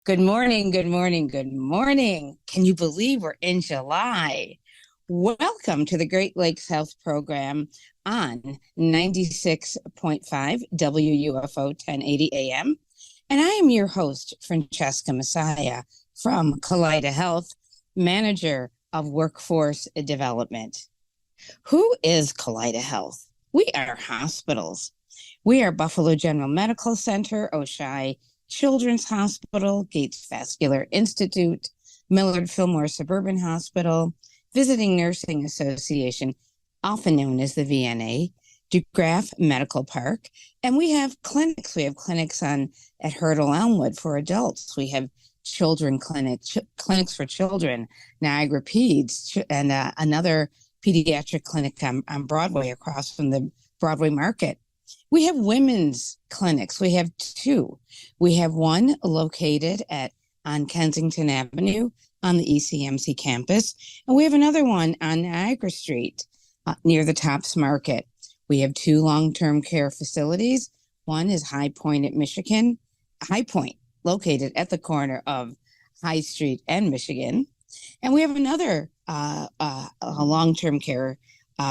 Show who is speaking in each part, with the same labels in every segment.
Speaker 1: Good morning, good morning, good morning. Can you believe we're in July? Welcome to the Great Lakes Health Program on 96.5 WUFO 1080 AM. And I am your host, Francesca Messiah from Kaleida Health, Manager of Workforce Development. Who is Kaleida Health? We are hospitals. We are Buffalo General Medical Center, Oishei Children's Hospital, Gates Vascular Institute, Millard Fillmore Suburban Hospital, Visiting Nursing Association, often known as the VNA, DeGraff Medical Park, and we have clinics. We have clinics at Hurdle Elmwood for adults. We have clinics for children, Niagara Peds, and another pediatric clinic on Broadway across from the Broadway Market. We have women's clinics. We have two. We have one located on Kensington Avenue on the ECMC campus, and we have another one on Niagara Street near the Tops Market. We have two long-term care facilities. One is High Point at Michigan, High Point, located at the corner of High Street and Michigan. And we have another a long-term care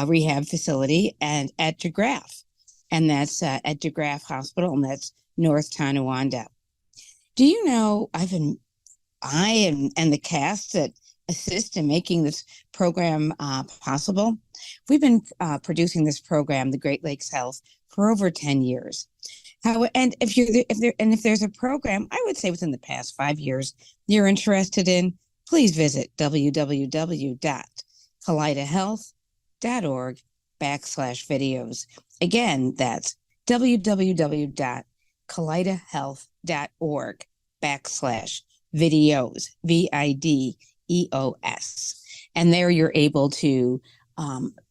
Speaker 1: rehab facility and at DeGraff. And that's at DeGraff Hospital, and that's North Tonawanda. Do you know I and the cast that assist in making this program possible? We've been producing this program, the Great Lakes Health, for over 10 years. And if there's a program, I would say within the past 5 years you're interested in, please visit www.kaleidahealth.org/videos. Again, that's www.kaleidahealth.org/videos, VIDEOS. And there you're able to,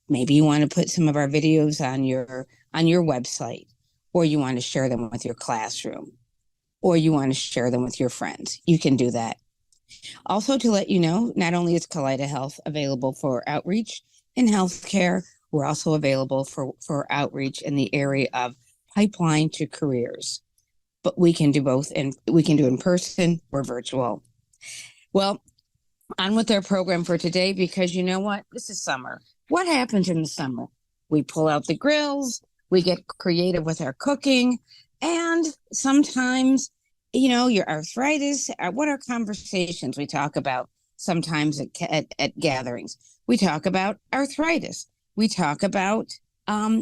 Speaker 1: maybe you want to put some of our videos on your website, or you want to share them with your classroom, or you want to share them with your friends. You can do that. Also, to let you know, not only is Kaleida Health available for outreach in healthcare, we're also available for outreach in the area of pipeline to careers. But we can do both, and we can do in person or virtual. Well, on with our program for today, because you know what? This is summer. What happens in the summer? We pull out the grills, we get creative with our cooking, and sometimes, your arthritis. What are conversations we talk about sometimes at gatherings? We talk about arthritis. We talk about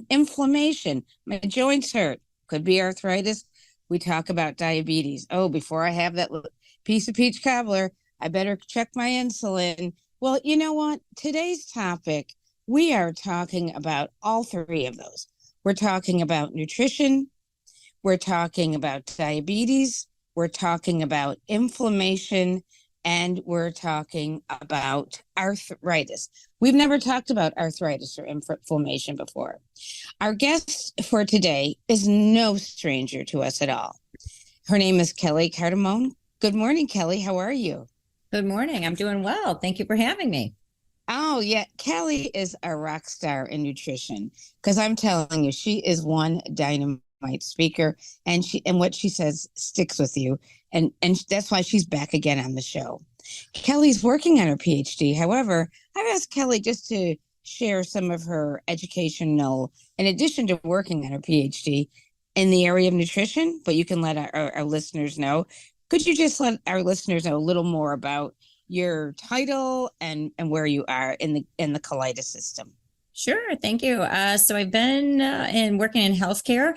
Speaker 1: inflammation. My joints hurt. Could be arthritis. We talk about diabetes. Oh, before I have that piece of peach cobbler, I better check my insulin. Well, you know what? Today's topic, we are talking about all three of those. We're talking about nutrition. We're talking about diabetes. We're talking about inflammation. And we're talking about arthritis. We've never talked about arthritis or inflammation before. Our guest for today is no stranger to us at all. Her name is Kelly Cardamone. Good morning, Kelly. How are you?
Speaker 2: Good morning. I'm doing well. Thank you for having me.
Speaker 1: Oh, yeah. Kelly is a rock star in nutrition, because I'm telling you, she is one dynamite speaker, and what she says sticks with you. And that's why she's back again on the show. Kelly's working on her PhD. However, I've asked Kelly just to share some of her educational, in addition to working on her PhD in the area of nutrition, but you can let our listeners know. Could you just let our listeners know a little more about your title and where you are in the Kaleida system?
Speaker 2: Sure. Thank you. So I've been working in healthcare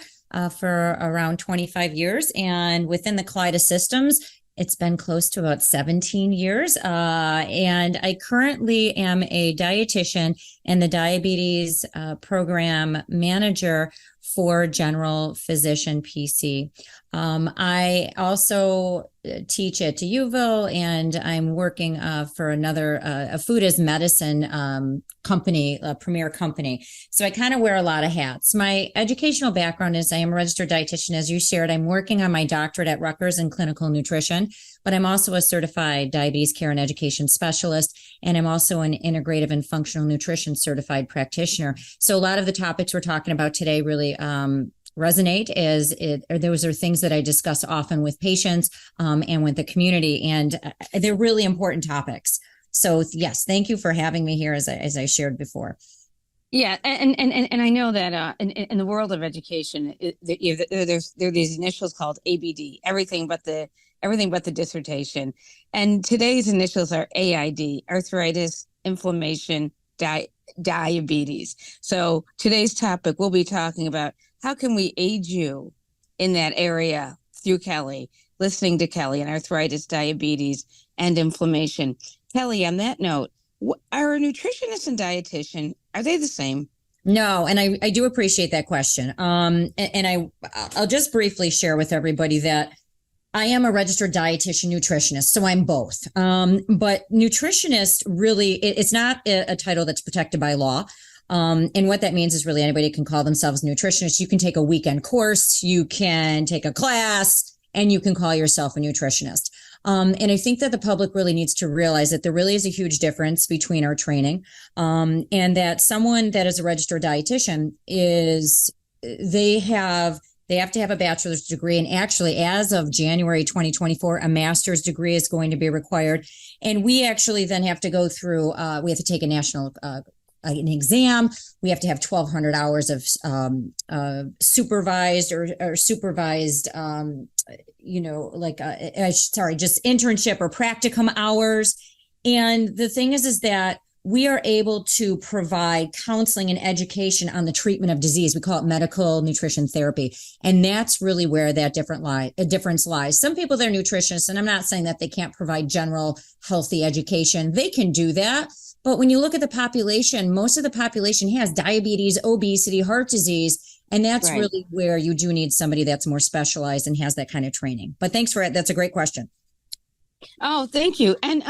Speaker 2: for around 25 years, and within the Kaleida systems, it's been close to about 17 years. And I currently am a dietitian and the diabetes program manager for General Physician PC. I also teach at UVille, and I'm working for another a food as medicine company, a premier company. So I kind of wear a lot of hats. My educational background is I am a registered dietitian, as you shared. I'm working on my doctorate at Rutgers in clinical nutrition, but I'm also a certified diabetes care and education specialist, and I'm also an integrative and functional nutrition certified practitioner. So a lot of the topics we're talking about today really resonate as it, or those are things that I discuss often with patients and with the community, and they're really important topics. So yes, thank you for having me here as I shared before.
Speaker 1: Yeah, and I know that in the world of education, there are these initials called ABD, everything but the dissertation, and today's initials are AID, arthritis, inflammation, diabetes. So today's topic, we'll be talking about how can we aid you in that area through Kelly, listening to Kelly and arthritis, diabetes, and inflammation. Kelly, on that note, are a nutritionist and dietitian, are they the same?
Speaker 2: No, and I do appreciate that question. I'll just briefly share with everybody that I am a registered dietitian nutritionist, so I'm both. But nutritionist really, it's not a title that's protected by law. And what that means is really anybody can call themselves nutritionist. You can take a weekend course, you can take a class, and you can call yourself a nutritionist. And I think that the public really needs to realize that there really is a huge difference between our training, and that someone that is a registered dietitian they have to have a bachelor's degree. And actually, as of January 2024, a master's degree is going to be required. And we actually then have to go through, we have to take a national an exam. We have to have 1,200 hours of supervised just internship or practicum hours. And the thing is that we are able to provide counseling and education on the treatment of disease. We call it medical nutrition therapy. And that's really where that difference lies. Some people, they're nutritionists, and I'm not saying that they can't provide general healthy education. They can do that. But when you look at the population, most of the population has diabetes, obesity, heart disease. And that's right. Really where you do need somebody that's more specialized and has that kind of training. But thanks for it. That's a great question.
Speaker 1: Oh, thank you. And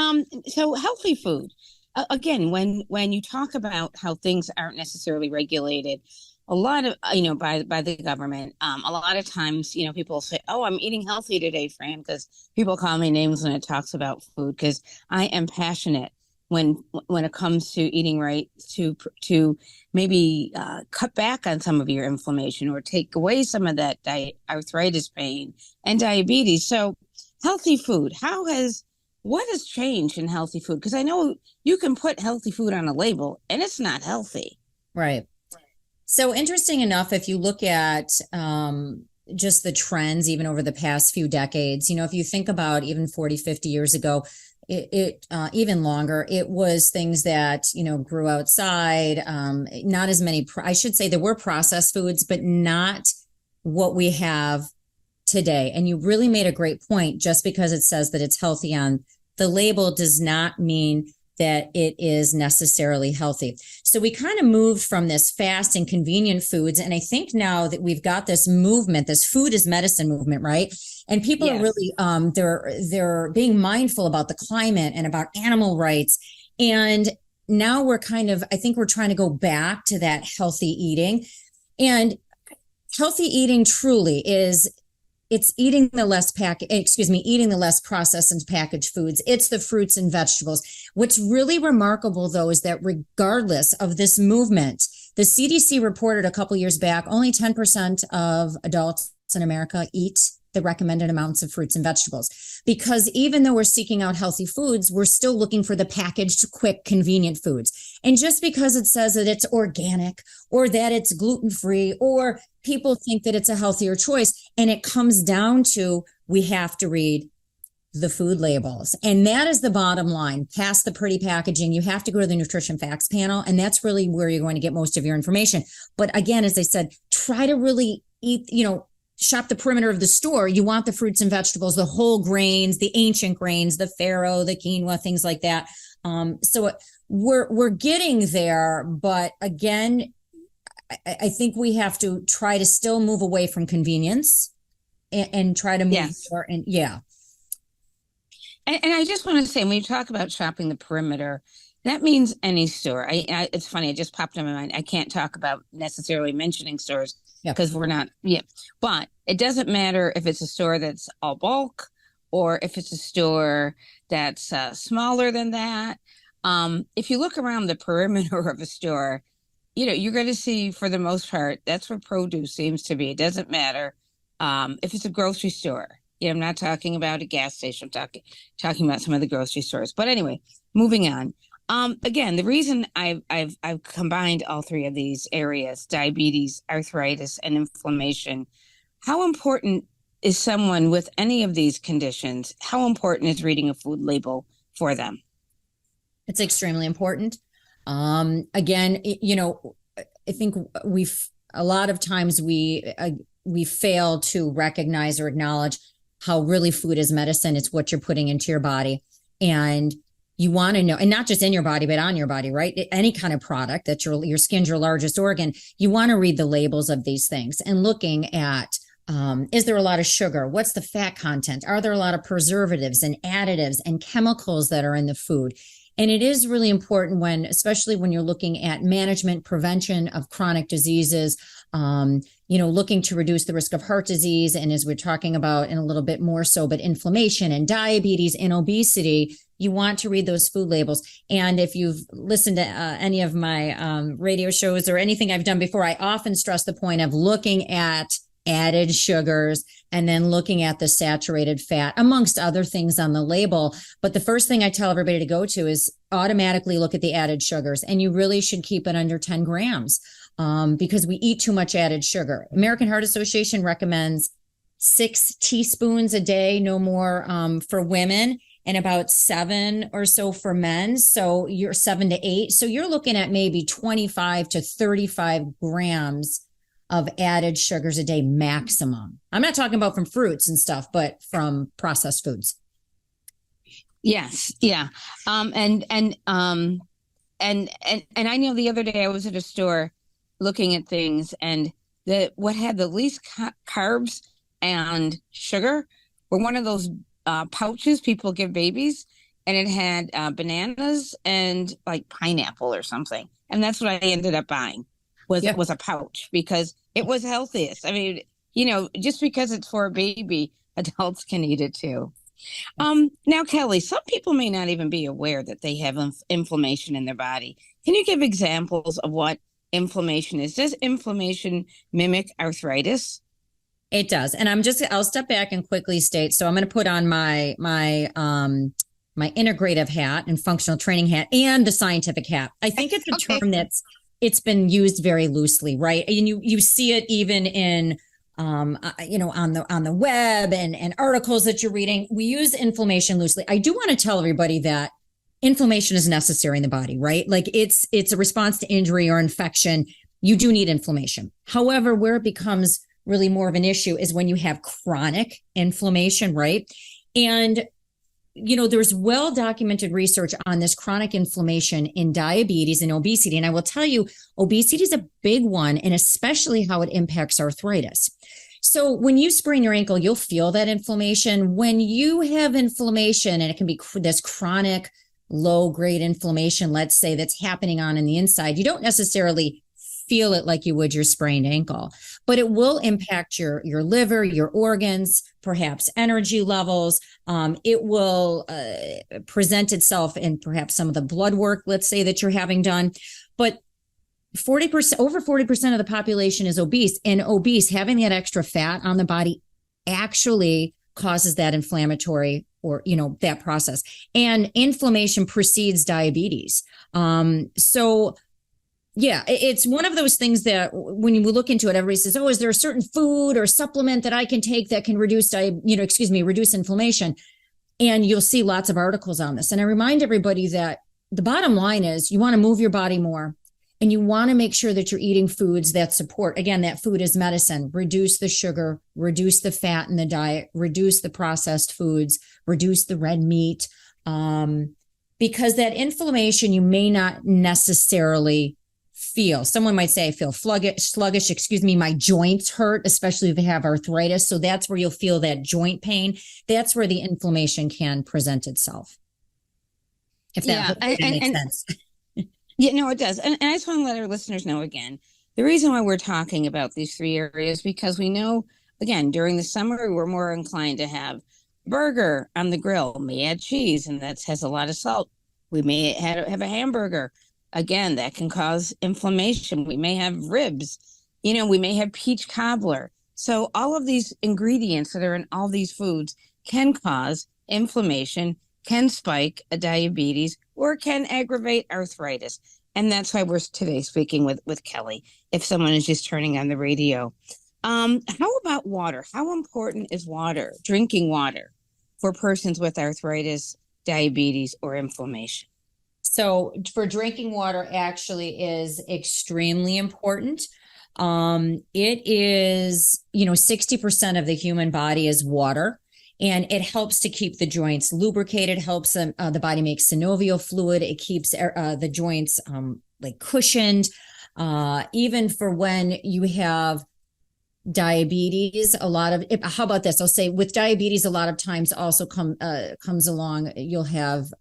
Speaker 1: so healthy food. Again, when you talk about how things aren't necessarily regulated, a lot of, by the government, a lot of times, people say, oh, I'm eating healthy today, Fran, because people call me names when it talks about food, because I am passionate when it comes to eating right, to maybe cut back on some of your inflammation or take away some of that arthritis pain and diabetes. So healthy food, what has changed in healthy food? Because I know you can put healthy food on a label and it's not healthy.
Speaker 2: Right. So interesting enough, if you look at just the trends, even over the past few decades, if you think about even 40, 50 years ago, even longer, it was things that, grew outside, not as many, I should say there were processed foods, but not what we have today. And you really made a great point. Just because it says that it's healthy on the label does not mean that it is necessarily healthy. So we kind of moved from this fast and convenient foods. And I think now that we've got this movement, this food is medicine movement, right? And people are really, they're being mindful about the climate and about animal rights. And now I think we're trying to go back to that healthy eating. And healthy eating truly is, it's eating the less processed and packaged foods. It's the fruits and vegetables. What's really remarkable, though, is that regardless of this movement, the CDC reported a couple years back, only 10% of adults in America eat the recommended amounts of fruits and vegetables. Because even though we're seeking out healthy foods, we're still looking for the packaged, quick, convenient foods. And just because it says that it's organic or that it's gluten-free, or people think that it's a healthier choice, and it comes down to, we have to read the food labels. And that is the bottom line. Past the pretty packaging, you have to go to the nutrition facts panel. And that's really where you're going to get most of your information. But again, as I said, try to really eat, shop the perimeter of the store. You want the fruits and vegetables, the whole grains, the ancient grains, the farro, the quinoa, things like that. So we're getting there. But again, I think we have to try to still move away from convenience and try to move more. And
Speaker 1: I just want to say, when you talk about shopping the perimeter, that means any store. It's funny, it just popped in my mind. I can't talk about necessarily mentioning stores because we're not, but it doesn't matter if it's a store that's all bulk or if it's a store that's smaller than that. If you look around the perimeter of a store, you're going to see for the most part, that's what produce seems to be. It doesn't matter if it's a grocery store. I'm not talking about a gas station. I'm talking about some of the grocery stores. But anyway, moving on. Again, the reason I've combined all three of these areas, diabetes, arthritis, and inflammation. How important is someone with any of these conditions? How important is reading a food label for them?
Speaker 2: It's extremely important. Again, I think a lot of times we fail to recognize or acknowledge how really food is medicine. It's what you're putting into your body. And you want to know, and not just in your body, but on your body, right? Any kind of product that your skin's your largest organ, you want to read the labels of these things and looking at, is there a lot of sugar? What's the fat content? Are there a lot of preservatives and additives and chemicals that are in the food? And it is really important especially when you're looking at management, prevention of chronic diseases, looking to reduce the risk of heart disease. And as we're talking about in a little bit more so, but inflammation and diabetes and obesity, you want to read those food labels. And if you've listened to any of my radio shows or anything I've done before, I often stress the point of looking at added sugars and then looking at the saturated fat, amongst other things on the label. But the first thing I tell everybody to go to is automatically look at the added sugars. And you really should keep it under 10 grams because we eat too much added sugar. American Heart Association recommends 6 teaspoons a day, no more for women, and about 7 or so for men. So you're 7 to 8. So you're looking at maybe 25 to 35 grams of added sugars a day maximum. I'm not talking about from fruits and stuff, but from processed foods.
Speaker 1: Yes. Yeah. And I know the other day I was at a store looking at things, and what had the least carbs and sugar were one of those pouches people give babies, and it had bananas and like pineapple or something. And that's what I ended up buying. Was a pouch because it was healthiest. I mean, just because it's for a baby, adults can eat it too. Now, Kelly, some people may not even be aware that they have inflammation in their body. Can you give examples of what inflammation is? Does inflammation mimic arthritis?
Speaker 2: It does. And I'll step back and quickly state. So I'm going to put on my integrative hat and functional training hat and the scientific hat. I think it's a term it's been used very loosely, right? And you see it even in, on the web and articles that you're reading. We use inflammation loosely. I do want to tell everybody that inflammation is necessary in the body, right? Like it's a response to injury or infection. You do need inflammation. However, where it becomes really more of an issue is when you have chronic inflammation, right? And there's well-documented research on this chronic inflammation in diabetes and obesity. And I will tell you, obesity is a big one, and especially how it impacts arthritis. So when you sprain your ankle, you'll feel that inflammation. When you have inflammation, and it can be this chronic low-grade inflammation, let's say, that's happening on the inside, you don't necessarily feel it like you would your sprained ankle, but it will impact your liver, your organs, perhaps energy levels. It will present itself in perhaps some of the blood work, let's say, that you're having done. But 40%, over 40% of the population is obese, and having that extra fat on the body actually causes that inflammatory or, that process. And inflammation precedes diabetes. Yeah, it's one of those things that when you look into it, everybody says, oh, is there a certain food or supplement that I can take that can reduce inflammation? And you'll see lots of articles on this. And I remind everybody that the bottom line is you want to move your body more, and you want to make sure that you're eating foods that support, again, that food is medicine. Reduce the sugar, reduce the fat in the diet, reduce the processed foods, reduce the red meat, because that inflammation you may not necessarily feel. Someone might say, I feel sluggish, my joints hurt, especially if they have arthritis. So that's where you'll feel that joint pain. That's where the inflammation can present itself. If that makes sense.
Speaker 1: Yeah, no, it does. And I just want to let our listeners know again, the reason why we're talking about these three areas, because we know, again, during the summer, we're more inclined to have burger on the grill, may add cheese, and that has a lot of salt. We may have a hamburger, again, that can cause inflammation. We may have ribs, we may have peach cobbler. So all of these ingredients that are in all these foods can cause inflammation, can spike a diabetes, or can aggravate arthritis. And that's why we're today speaking with Kelly, if someone is just turning on the radio. How about water? How important is water, drinking water, for persons with arthritis, diabetes, or inflammation?
Speaker 2: So for drinking water actually is extremely important. It is, 60% of the human body is water, and it helps to keep the joints lubricated, helps the body make synovial fluid. It keeps the joints like cushioned. Even for when you have diabetes, how about this? I'll say with diabetes, a lot of times also comes along, you'll have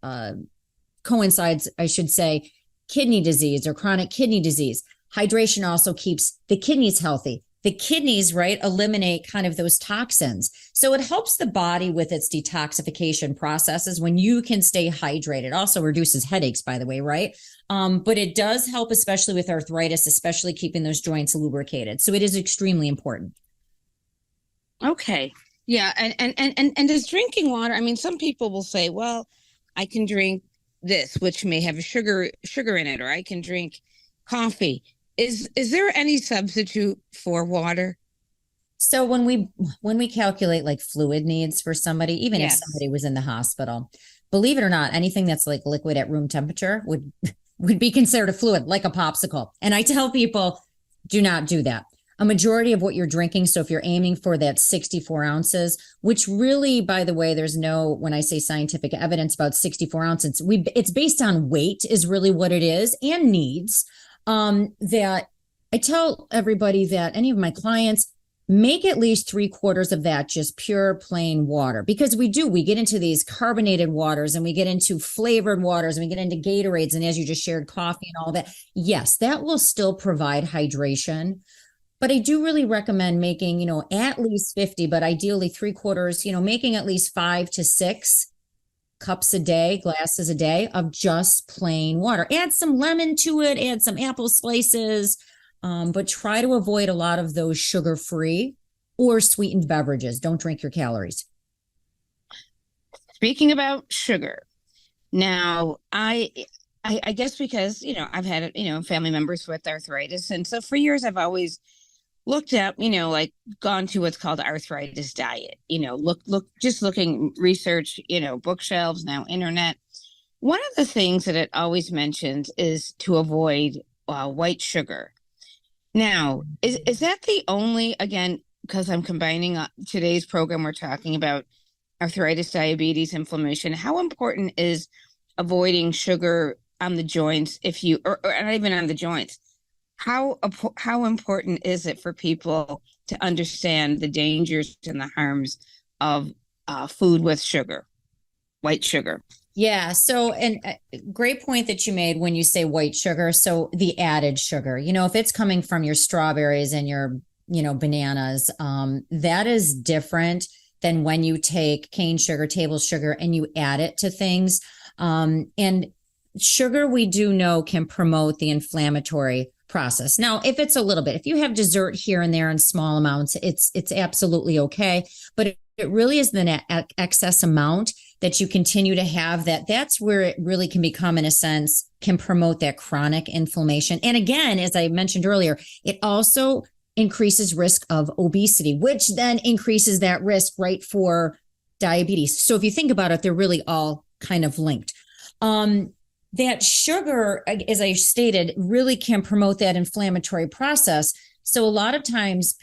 Speaker 2: coincides, I should say, kidney disease or chronic kidney disease. Hydration also keeps the kidneys healthy. The kidneys, right, eliminate kind of those toxins. So it helps the body with its detoxification processes when you can stay hydrated. It also reduces headaches, by the way, right? But it does help, especially with arthritis, especially keeping those joints lubricated. So it is extremely important.
Speaker 1: Okay. Yeah. And does drinking water, I mean, some people will say, well, I can drink this, which may have sugar in it, or I can drink coffee. Is there any substitute for water?
Speaker 2: So when we calculate like fluid needs for somebody, even if
Speaker 1: Yes.
Speaker 2: somebody was in the hospital, believe it or not, anything that's like liquid at room temperature would be considered a fluid, like a popsicle. And I tell people, do not do that. A majority of what you're drinking, so if you're aiming for that 64 ounces, which really, by the way, there's no, when I say scientific evidence about 64 ounces, it's based on weight is really what it is, and needs. That I tell everybody that any of my clients make at least 3/4 of that just pure plain water, because we get into these carbonated waters and we get into flavored waters and we get into Gatorades. And as you just shared, coffee and all that. Yes, that will still provide hydration. But I do really recommend making, at least 50, but ideally 3/4, making at least 5 to 6 cups a day, glasses a day of just plain water. Add some lemon to it, add some apple slices, but try to avoid a lot of those sugar-free or sweetened beverages. Don't drink your calories.
Speaker 1: Speaking about sugar, now I guess because, I've had, family members with arthritis. And so for years, I've always looked at, like gone to what's called arthritis diet, just looking research, bookshelves, now internet. One of the things that it always mentions is to avoid white sugar. Now, is that the only, again, because I'm combining today's program, we're talking about arthritis, diabetes, inflammation. How important is avoiding sugar on the joints or not even on the joints? How important is it for people to understand the dangers and the harms of food with sugar, white sugar?
Speaker 2: Yeah. So, and great point that you made when you say white sugar. So the added sugar, if it's coming from your strawberries and your, bananas, that is different than when you take cane sugar, table sugar, and you add it to things. And sugar, we do know, can promote the inflammatory process. Now, if it's a little bit, if you have dessert here and there in small amounts, it's absolutely okay. But it really is the excess amount that you continue to have that's where it really can become, in a sense, can promote that chronic inflammation. And again, as I mentioned earlier, it also increases risk of obesity, which then increases that risk, right, for diabetes. So if you think about it, they're really all kind of linked. That sugar, as I stated, really can promote that inflammatory process. So a lot of times,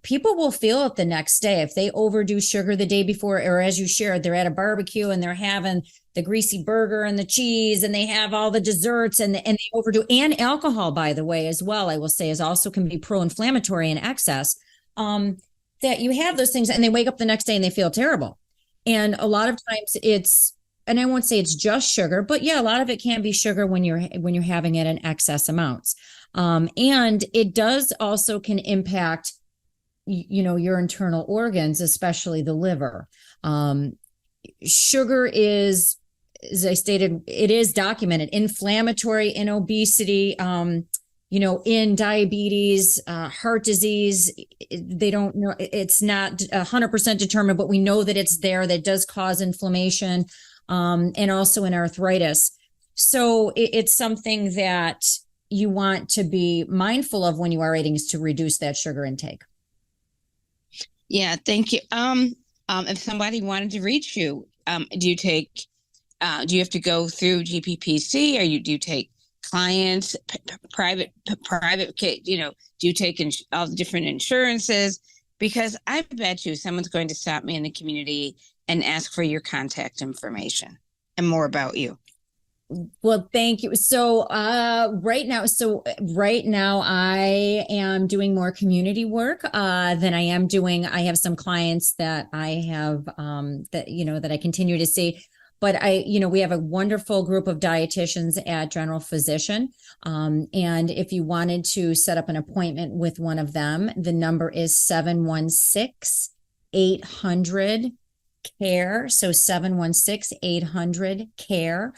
Speaker 2: people will feel it the next day if they overdo sugar the day before, or as you shared, they're at a barbecue and they're having the greasy burger and the cheese and they have all the desserts and they overdo. And alcohol, by the way, as well, I will say, is also can be pro-inflammatory in excess. That you have those things and they wake up the next day and they feel terrible. And a lot of times and I won't say it's just sugar, but yeah, a lot of it can be sugar when you're having it in excess amounts. And it does also can impact, your internal organs, especially the liver. Sugar is as I stated, it is documented, inflammatory in obesity, in diabetes, heart disease. They don't know, it's not 100% determined, but we know that it's there, that does cause inflammation, and also in arthritis. So it's something that you want to be mindful of when you are eating, is to reduce that sugar intake.
Speaker 1: Yeah, thank you. If somebody wanted to reach you, do you have to go through GPPC, or do you take clients, private, do you take all the different insurances? Because I bet you someone's going to stop me in the community and ask for your contact information and more about you.
Speaker 2: Well, thank you. So right now I am doing more community work than I have some clients that I have that I continue to see. But we have a wonderful group of dietitians at General Physician. And if you wanted to set up an appointment with one of them, the number is 716-800-CARE. So 716-800-CARE.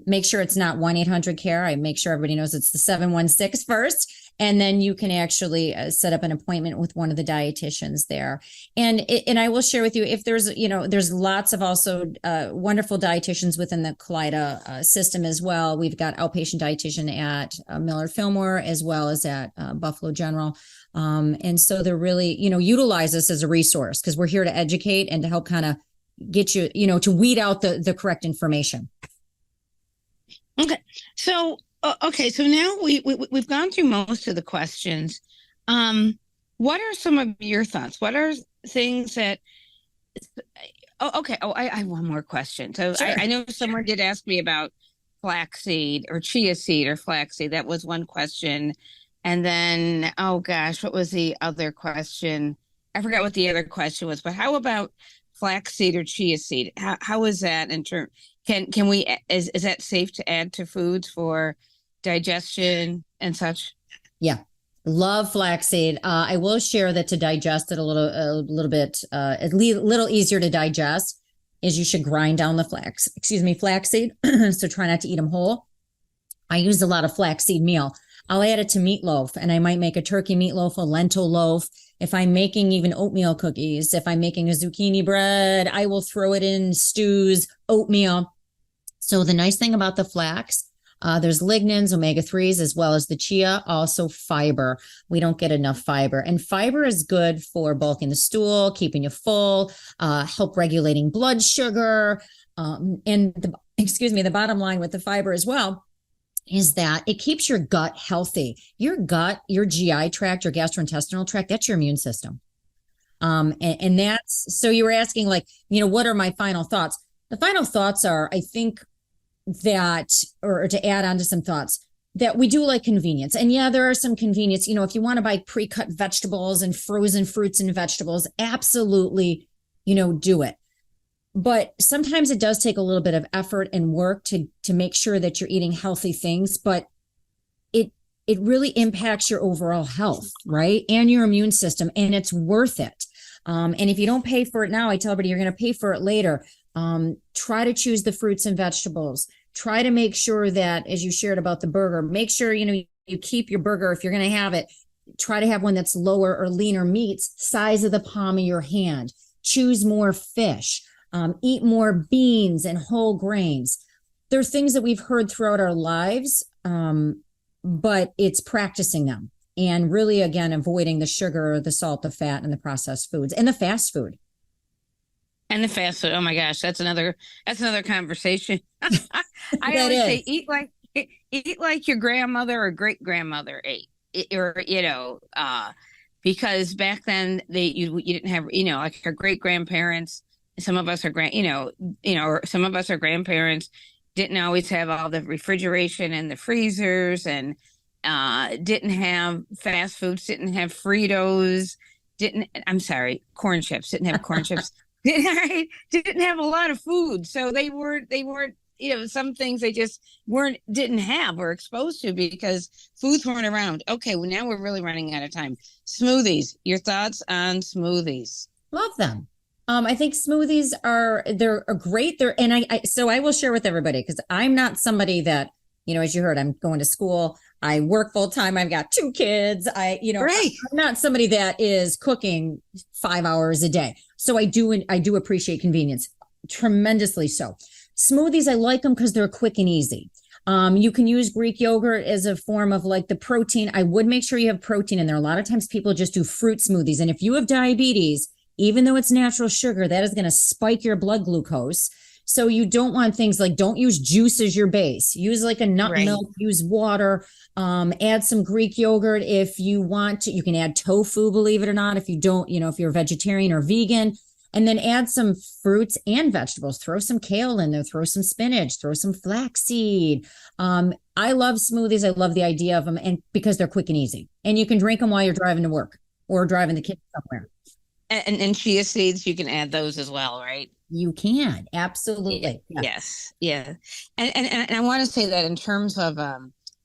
Speaker 2: Make sure it's not 1-800-CARE. I make sure everybody knows it's the 716 first. And then you can actually set up an appointment with one of the dietitians there. And I will share with you, if there's lots of also wonderful dietitians within the Kaleida system as well. We've got outpatient dietitian at Millard Fillmore, as well as at Buffalo General. And so they're really, utilize us as a resource, because we're here to educate and to help kind of get you, to weed out the correct information.
Speaker 1: Okay. So now we've gone through most of the questions. What are some of your thoughts? What are things that? I have one more question. So sure. I know someone did ask me about flaxseed or chia seed or flaxseed. That was one question. And then, oh gosh, what was the other question? I forgot what the other question was, but how about flaxseed or chia seed? How is that in terms? Can we, is that safe to add to foods for digestion and such?
Speaker 2: Yeah. Love flaxseed. I will share that to digest it a little bit, a little easier to digest is you should grind down the flaxseed. So try not to eat them whole. I use a lot of flaxseed meal. I'll add it to meatloaf, and I might make a turkey meatloaf, a lentil loaf. If I'm making even oatmeal cookies, if I'm making a zucchini bread, I will throw it in stews, oatmeal. So the nice thing about the flax, there's lignans, omega-3s, as well as the chia, also fiber. We don't get enough fiber. And fiber is good for bulking the stool, keeping you full, help regulating blood sugar. And the bottom line with the fiber as well is that it keeps your gut healthy. Your gut, your GI tract, your gastrointestinal tract, that's your immune system. And that's, so you were asking what are my final thoughts? The final thoughts are, I think that, or to add on to some thoughts, that we do like convenience. And yeah, there are some convenience, if you want to buy pre-cut vegetables and frozen fruits and vegetables, absolutely, do it. But sometimes it does take a little bit of effort and work to make sure that you're eating healthy things, but it really impacts your overall health, right? And your immune system, and it's worth it. And if you don't pay for it now, I tell everybody you're going to pay for it later. Try to choose the fruits and vegetables. Try to make sure that, as you shared about the burger, make sure, you keep your burger, if you're going to have it, try to have one that's lower or leaner meats, size of the palm of your hand. Choose more fish. Eat more beans and whole grains. They're things that we've heard throughout our lives, but it's practicing them and really, again, avoiding the sugar, the salt, the fat, and the processed foods and the fast food.
Speaker 1: And the fast food. Oh my gosh, that's another conversation. I always say eat like your grandmother or great grandmother ate, because back then you didn't have like our great grandparents. Some of us are some of us are grandparents, didn't always have all the refrigeration and the freezers, and didn't have fast foods, didn't have Fritos, corn chips, didn't have corn chips, didn't have a lot of food. So they weren't, some things they just didn't have or exposed to because foods weren't around. Okay, well now we're really running out of time. Smoothies, your thoughts on smoothies?
Speaker 2: Love them. I think smoothies they're a great. So I will share with everybody because I'm not somebody that, as you heard, I'm going to school. I work full time. I've got two kids.
Speaker 1: Right.
Speaker 2: I'm not somebody that is cooking 5 hours a day. So I do appreciate convenience tremendously. So smoothies, I like them because they're quick and easy. You can use Greek yogurt as a form of like the protein. I would make sure you have protein in there. A lot of times people just do fruit smoothies. And if you have diabetes, even though it's natural sugar, that is going to spike your blood glucose. So you don't want things like, don't use juice as your base. Use like a nut milk, use water, add some Greek yogurt. If you want to, you can add tofu, believe it or not. If you don't, if you're a vegetarian or vegan, and then add some fruits and vegetables, throw some kale in there, throw some spinach, throw some flaxseed. I love smoothies. I love the idea of them, and because they're quick and easy, and you can drink them while you're driving to work or driving the kids somewhere.
Speaker 1: And chia seeds, you can add those as well, right?
Speaker 2: You can, absolutely.
Speaker 1: Yeah. Yes. Yeah. And I want to say that in terms of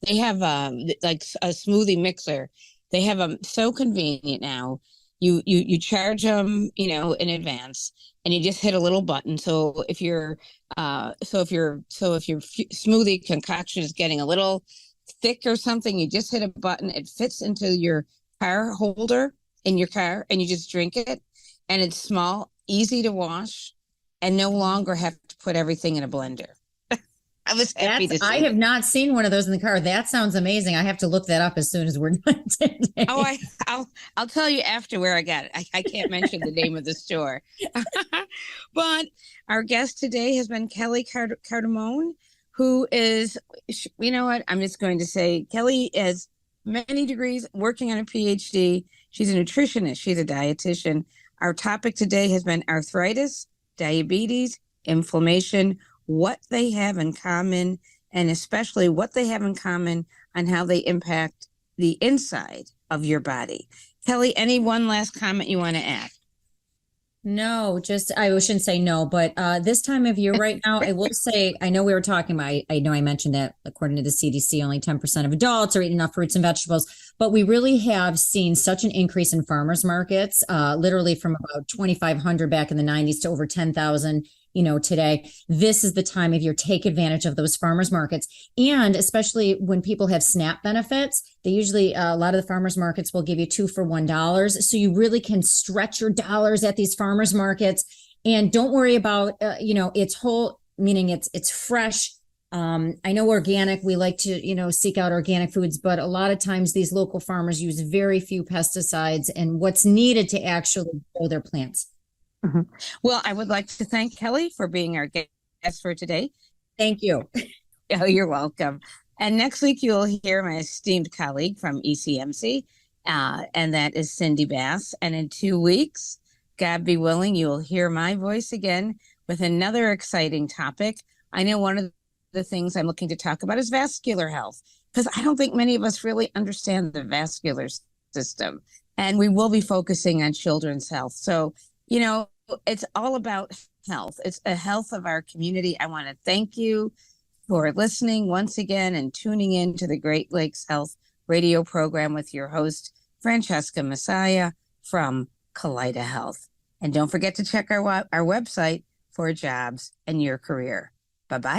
Speaker 1: they have like a smoothie mixer. They have them so convenient now. You charge them, in advance, and you just hit a little button. So if your smoothie concoction is getting a little thick or something, you just hit a button. It fits into your car holder in your car, and you just drink it. And it's small, easy to wash, and no longer have to put everything in a blender. I was happy to see.
Speaker 2: I have not seen one of those in the car. That sounds amazing. I have to look that up as soon as we're done today.
Speaker 1: Oh, I'll tell you after where I got it. I can't mention the name of the store. But our guest today has been Kelly Cardamone, who is, you know what? I'm just going to say Kelly has many degrees, working on a PhD. She's a nutritionist. She's a dietitian. Our topic today has been arthritis, diabetes, inflammation, what they have in common, and especially what they have in common on how they impact the inside of your body. Kelly, any one last comment you want to add?
Speaker 2: No, I shouldn't say no, but this time of year right now, I will say, I know we were talking about, I know I mentioned that according to the CDC, only 10% of adults are eating enough fruits and vegetables, but we really have seen such an increase in farmers markets, literally from about 2,500 back in the 90s to over 10,000. Today, this is the time of year. Take advantage of those farmers markets. And especially when people have SNAP benefits, they usually, a lot of the farmers markets will give you 2 for $1. So you really can stretch your dollars at these farmers markets, and don't worry about, it's whole, meaning it's fresh. I know organic, we like to, seek out organic foods, but a lot of times these local farmers use very few pesticides and what's needed to actually grow their plants.
Speaker 1: Mm-hmm. Well, I would like to thank Kelly for being our guest for today.
Speaker 2: Thank you.
Speaker 1: Oh, you're welcome. And next week, you'll hear my esteemed colleague from ECMC, and that is Cindy Bass. And in 2 weeks, God be willing, you will hear my voice again with another exciting topic. I know one of the things I'm looking to talk about is vascular health, because I don't think many of us really understand the vascular system. And we will be focusing on children's health. So, it's all about health. It's a health of our community. I want to thank you for listening once again and tuning in to the Great Lakes Health radio program with your host, Francesca Messiah from Kaleida Health. And don't forget to check our website for jobs and your career. Bye-bye.